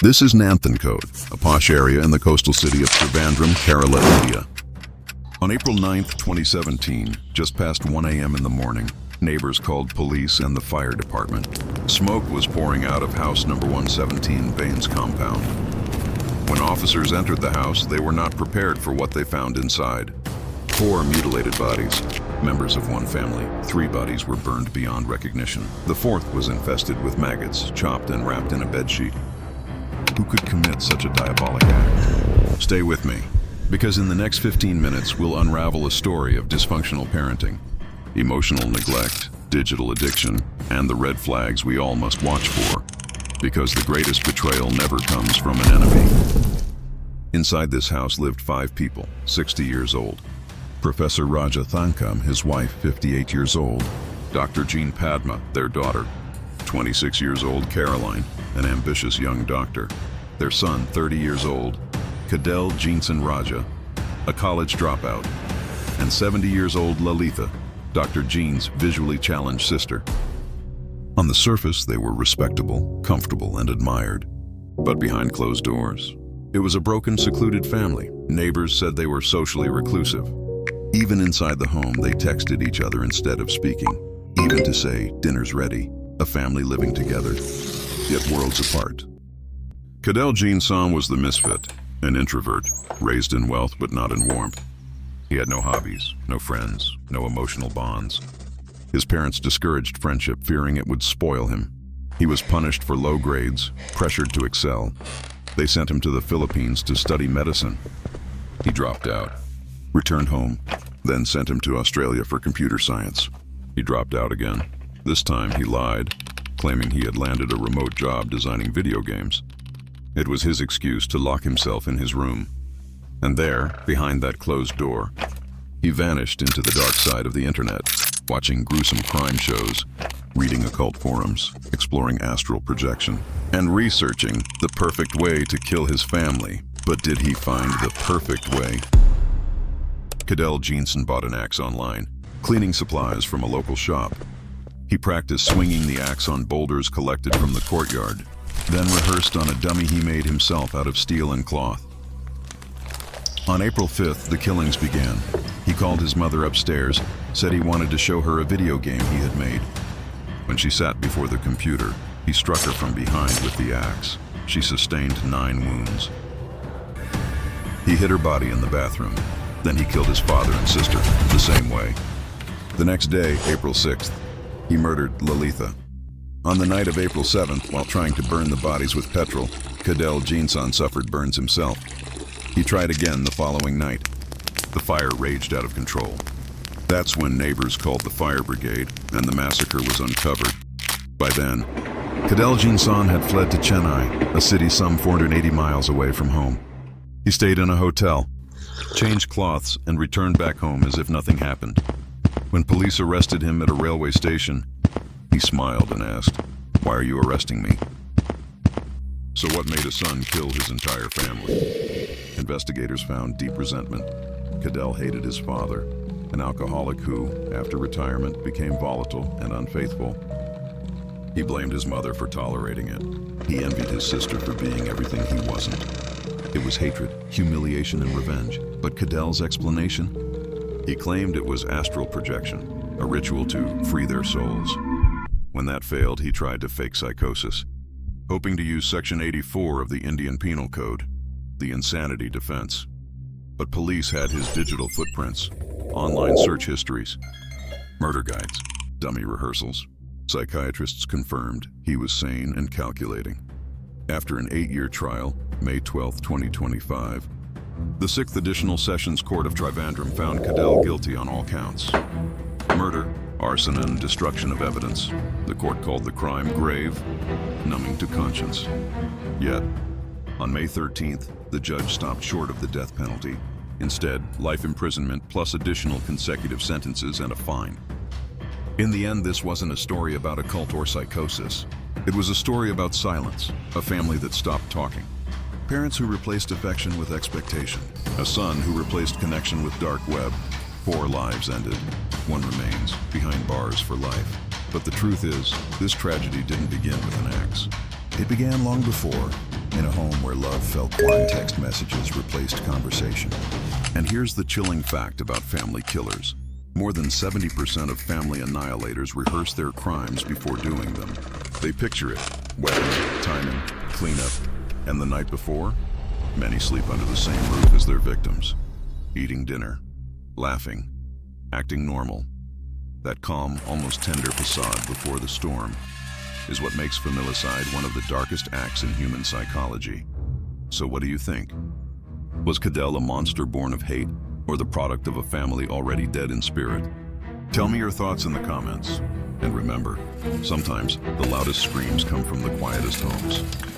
This is Nanthancode, a posh area in the coastal city of Trivandrum, Kerala, India. On April 9th, 2017, just past 1 a.m. in the morning, neighbors called police and the fire department. Smoke was pouring out of house number 117 Baines compound. When officers entered the house, they were not prepared for what they found inside. 4 mutilated bodies, members of one family. 3 bodies were burned beyond recognition. The 4th was infested with maggots, chopped and wrapped in a bedsheet. Who could commit such a diabolic act? Stay with me, because in the next 15 minutes we'll unravel a story of dysfunctional parenting, emotional neglect, digital addiction, and the red flags we all must watch for, because the greatest betrayal never comes from an enemy. Inside this house lived 5 people, 60 years old. Professor Raja Thankam, his wife, 58 years old. Dr. Jean Padma, their daughter. 26 years old Caroline, an ambitious young doctor. Their son, 30 years old, Kadel Jeanson Raja, a college dropout. And 70 years old Lalitha, Dr. Jean's visually challenged sister. On the surface, they were respectable, comfortable, and admired. But behind closed doors, it was a broken, secluded family. Neighbors said they were socially reclusive. Even inside the home, they texted each other instead of speaking, even to say, "Dinner's ready," a family living together, yet worlds apart. Kadel Jeanson was the misfit, an introvert, raised in wealth but not in warmth. He had no hobbies, no friends, no emotional bonds. His parents discouraged friendship, fearing it would spoil him. He was punished for low grades, pressured to excel. They sent him to the Philippines to study medicine. He dropped out, returned home, then sent him to Australia for computer science. He dropped out again. This time he lied, claiming he had landed a remote job designing video games. It was his excuse to lock himself in his room. And there, behind that closed door, he vanished into the dark side of the internet, watching gruesome crime shows, reading occult forums, exploring astral projection, and researching the perfect way to kill his family. But did he find the perfect way? Kadel Jeanson bought an axe online, cleaning supplies from a local shop. He practiced swinging the axe on boulders collected from the courtyard, then rehearsed on a dummy he made himself out of steel and cloth. On April 5th, the killings began. He called his mother upstairs, said he wanted to show her a video game he had made. When she sat before the computer, he struck her from behind with the axe. She sustained 9 wounds. He hid her body in the bathroom. Then he killed his father and sister the same way. The next day, April 6th, he murdered Lalitha. On the night of April 7th, while trying to burn the bodies with petrol, Kadel Jeanson suffered burns himself. He tried again the following night. The fire raged out of control. That's when neighbors called the fire brigade, and the massacre was uncovered. By then, Kadel Jeanson had fled to Chennai, a city some 480 miles away from home. He stayed in a hotel, changed cloths, and returned back home as if nothing happened. When police arrested him at a railway station, he smiled and asked, "Why are you arresting me?" So what made a son kill his entire family? Investigators found deep resentment. Kadel hated his father, an alcoholic who, after retirement, became volatile and unfaithful. He blamed his mother for tolerating it. He envied his sister for being everything he wasn't. It was hatred, humiliation, and revenge. But Kadel's explanation? He claimed it was astral projection, a ritual to free their souls. When that failed, he tried to fake psychosis, hoping to use Section 84 of the Indian Penal Code, the insanity defense. But police had his digital footprints, online search histories, murder guides, dummy rehearsals. Psychiatrists confirmed he was sane and calculating. After an 8-year trial, May 12, 2025, the 6th Additional Sessions Court of Trivandrum found Kadel guilty on all counts. Murder, arson, and destruction of evidence. The court called the crime grave, numbing to conscience. Yet, on May 13th, the judge stopped short of the death penalty. Instead, life imprisonment plus additional consecutive sentences and a fine. In the end, this wasn't a story about a cult or psychosis. It was a story about silence, a family that stopped talking. Parents who replaced affection with expectation. A son who replaced connection with dark web. 4 lives ended. 1 remains, behind bars for life. But the truth is, this tragedy didn't begin with an axe. It began long before, In a home where love felt warm, text messages replaced conversation. And here's the chilling fact about family killers. More than 70% of family annihilators rehearse their crimes before doing them. They picture it, wedding, timing, cleanup, and the night before, many sleep under the same roof as their victims, eating dinner, laughing, acting normal. That calm, almost tender facade before the storm is what makes familicide one of the darkest acts in human psychology. So what do you think? Was Cadell a monster born of hate, or the product of a family already dead in spirit? Tell me your thoughts in the comments. And remember, sometimes the loudest screams come from the quietest homes.